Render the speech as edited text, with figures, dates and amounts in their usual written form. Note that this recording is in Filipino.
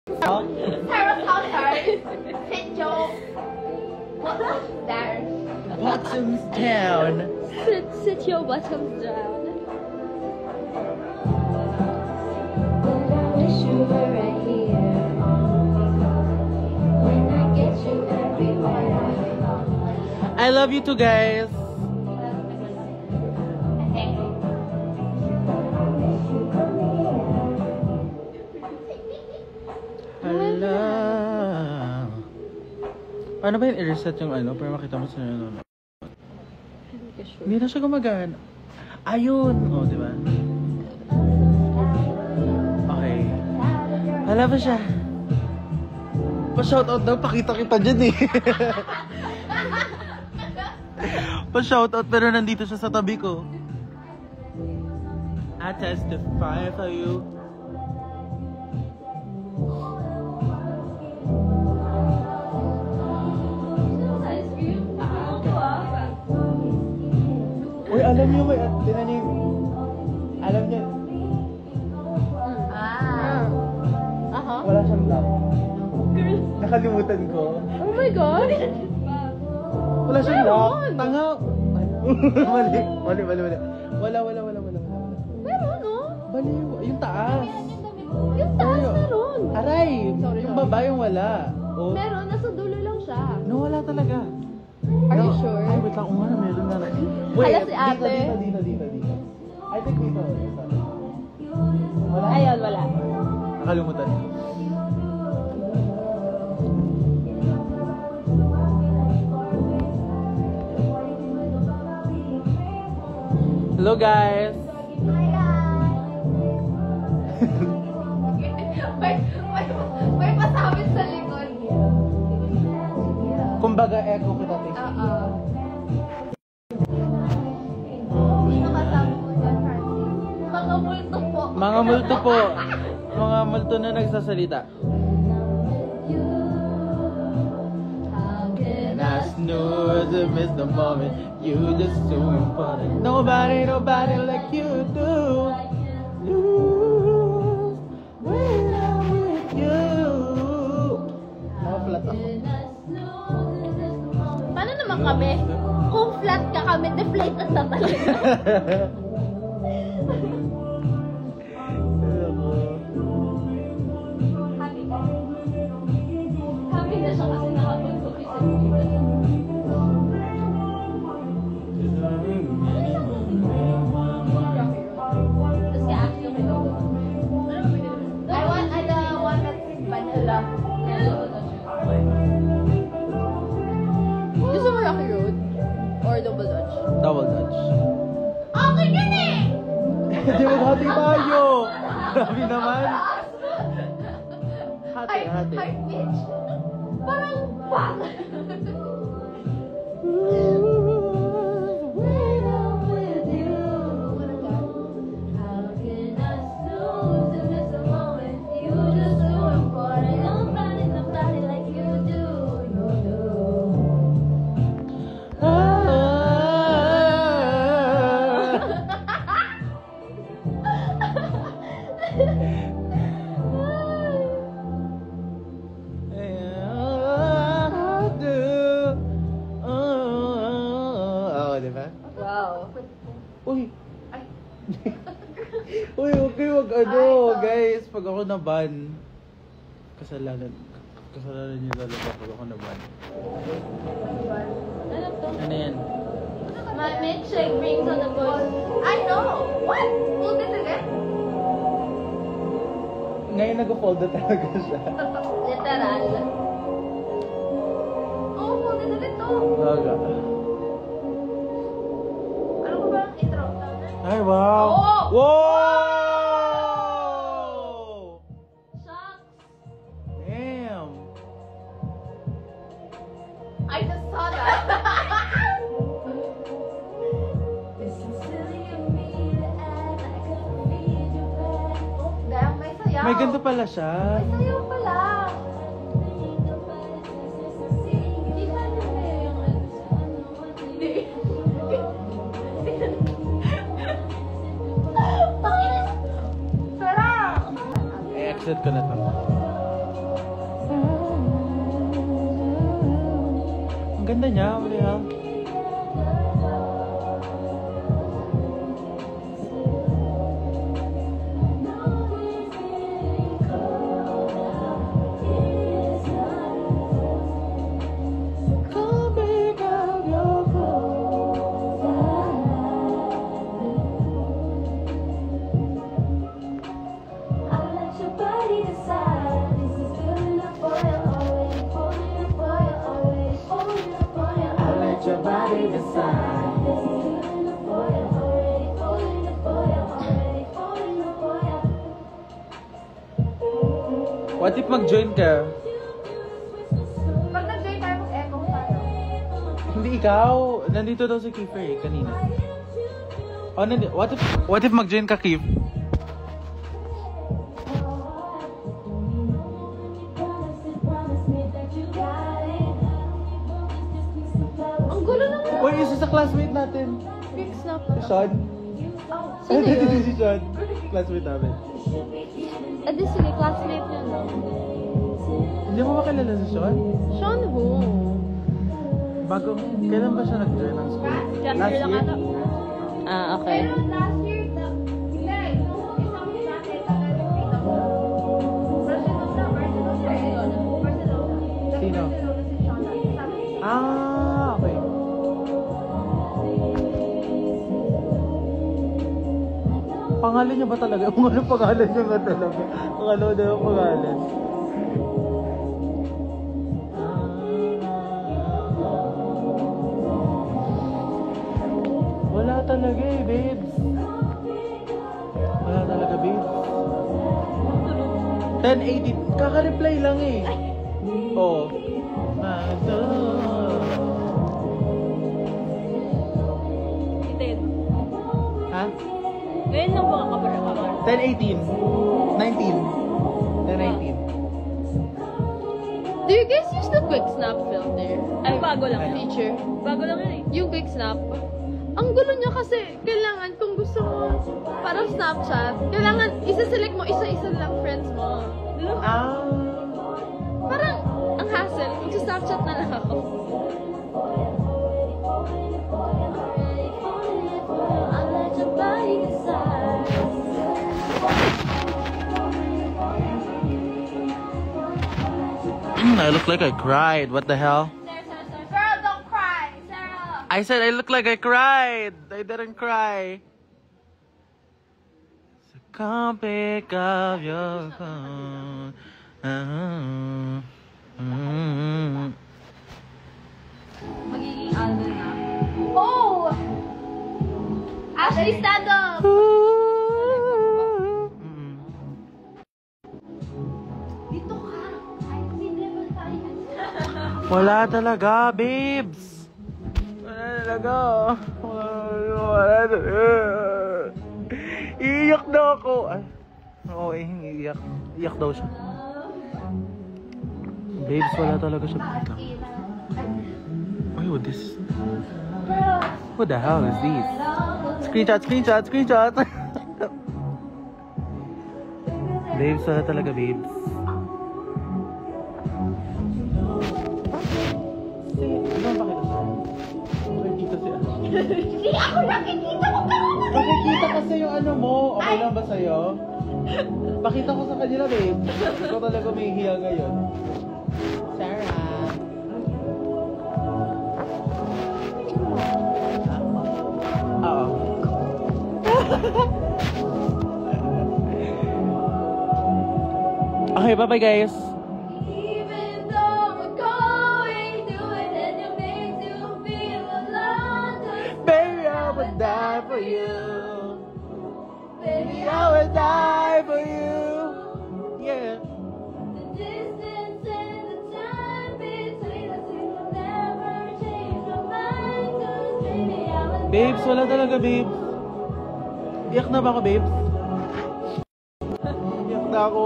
Sarah's house are St. Joe. Bottoms there. Bottoms down. Sit your bottoms down. I love you too, guys. Hello. Paano ba yung i-reset yung ano para makita mo sa nanonood? Hindi na siya gumagana. Ayun! O, di ba? Okay. Hala ba siya? Pa-shoutout daw, pakita kita dyan eh. Pa-shoutout pero nandito siya sa tabi ko. I testify for you. Uy, alam niyo may tinan niyo. Alam niyo. Wala siyang lock. Nakalimutan ko. Oh my God! Wala siyang lock. Tanga. Mali. Wala. Meron, no? Bali, yung taas. Yung taas meron. Aray, yung baba yung wala. Oh. Meron, nasa dulo lang siya. No, wala talaga. Are you sure? Ay, wait lang. Meron na. Hala si ate. Dito. I think dito. Wala. Ayun, wala. Nakalimutan. Hello, guys. May pasawit sa likod. Kumbaga, echo kita, tingin. Sino kasama mo dyan, Francis? Mga multo po. Mga multo po. Mga multo na nagsasalita. And I snooze and miss the moment. You just so important. Nobody like you do. Lose when I'm with you. Flat ako. Paano naman kami? Kung flat ka kami, deflated na talaga. Happy na siya kasi nakapagto kay I want the one that's vanilla. Gusto mo Rocky Road? Or Double Dutch? Double Dutch. Okay yun eh! Hindi maghati tayo. Grabe naman. Hati. High pitch. Parang bang! Wow. Uy! Uy, okay, wag guys. Pag ako na-ban, kasalanan niyo talaga pag ako na-ban. Ano to? Ano yan? My milkshake brings on the bus. I know! What? Hold it again? Ngayon nag-fold na talaga siya. Literal. Oh, hold it ulit to. Talaga. Ano ko ba ang intro? Ay, wow! Oh! Wow! Shucks! Damn! I just saw that. Damn, may sayaw. May ganito pala siya. May sayaw pala. I-exit ko na to. Ganda niya, what the hell? What if mag-join ka? Pag nag-join tayo, mag-echo tayo. Hindi ikaw. Nandito daw si Kiefer eh, kanina. Oh, what if mag-join ka, Kief? Ang gulo naman. Uy, isa sa classmate natin. Quick snap. Si Sean. Sino yun? Si Sean. Classmate namin. Edi sige, classmate niya no? Hindi mo makilala si Sean? Sean who? Kailan ba siya nag-join ng school? Last year? Ah, okay. Pero last year, hindi, nung isang natin, taga-repeat ako. Barcelona. Sino? Barcelona si Sean. Ah, okay. Pangalan niya ba talaga? Kung ano pangalan niya ba talaga? Kung ano na yung pangalan. Wala talaga eh, babes. Wala talaga, babes. 10:18. Kaka-reply lang eh. Oo. Itin. Ha? Ngayon lang ba kabar-kabar? 10:18. 19. 10:19. Do you guys use the quick snap filter? Ay, bago lang Ano? feature. Bago lang yun eh. Yung quick snap. Ang gulo niya kasi, kailangan kung gusto mo parang Snapchat, kailangan isa-select mo, isa-isa lang friends mo. Ah. Parang, ang hassle, kung sa Snapchat na lang ako. I look like I cried. What the hell? Sarah, don't cry. Sarah. I said I look like I cried. I didn't cry. So come pick up your phone. Magiging album na. Oh! Ashley, stand up! Dito ka. Ay, sinlevel tayo. Wala talaga, babes. Wala talaga. Wala talaga. Iiyak na ako. Ay, oo eh, iiyak. Iiyak daw siya. Babes, wala talaga siya. Ay, what this? What the hell is this? Screenshot, screenshot, screenshot. Babes, wala talaga, babes. Hindi ako nakikita ko ka! Makikita kasi yung ano mo. Okay lang ba sa'yo? Pakita ko sa kanila, babe. Ikaw talaga may hiya ngayon. Sarah. Oo. Okay, bye-bye guys. Even though we're going through it and it makes you feel alone, Baby, I would die for you. baby, I would die for you. Yeah. the distance and the time between us, it will never change my mind. 'Cause baby, I would Babes, wala talaga, babes. Iyak na ba ako, babes? Iyak na ako.